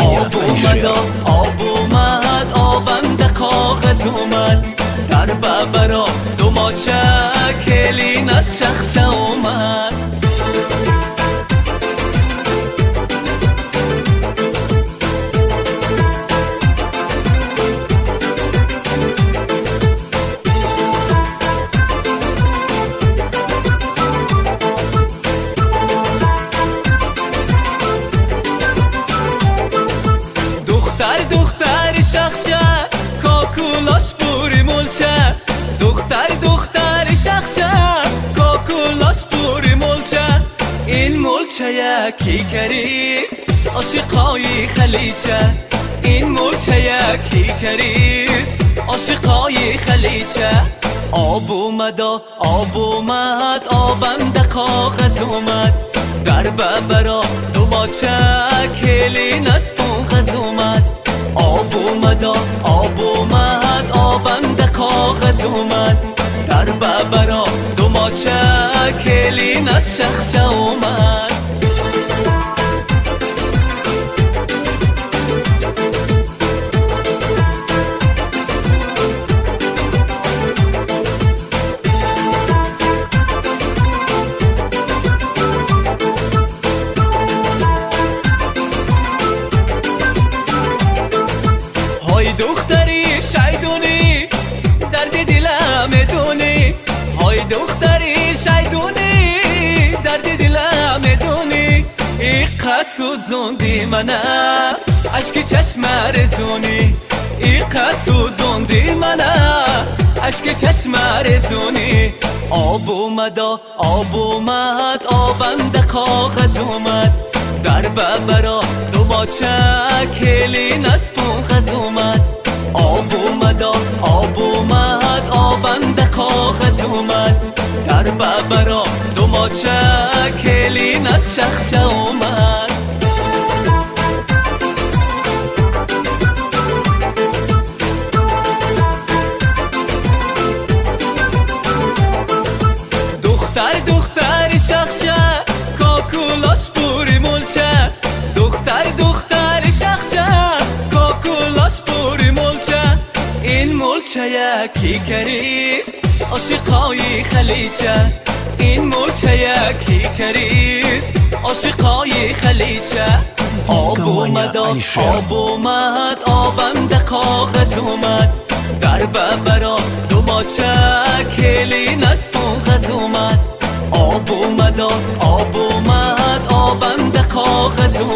آب اومد آب اومد آبم ده کاغذ اومد در ببرا دو ماچه کلین از شخشه اومد دختر شخشه کاکولاش بوری ملچه دختر شخشه کاکولاش بوری ملچه این ملچه یکی کریست عاشقای خلیجه این ملچه یکی کریست عاشقای خلیجه آب اومد آب اومد آبم ده کاغذ اومد در ببرا دو ماچه کلین از پونغز اومد آب اومد آب اومد آبم ده کاغذ اومد در ببرا دو ماچه کلین از شخشه اومد دختری شیدونی درد دلم دونی های دختری شیدونی درد دلم دونی ایقا سوزوندی منه عشق چشم رزونی ایقا سوزوندی منه عشق چشم رزونی آب اومد آب اومد آبم ده کاغذ اومد در ببرا دو ماچه کلین از پونغز اومد آب اومد آب اومد آبم ده کاغذ اومد در ببرا دو ماچه کلین از شخشه اومد دختر شخشه کاکولاش بوری ملچه دختر شخشه کاکولاش بوری ملچه این ملچه یکی کریست عاشقای خلیجه این ملچه یکی کریست عاشقای خلیجه آب اومد آب اومد آبم ده کاغذ اومد در ببرا دو ماچه کلین از پونغز اومد آب اومد آب اومد آبم ده کاغذ اومد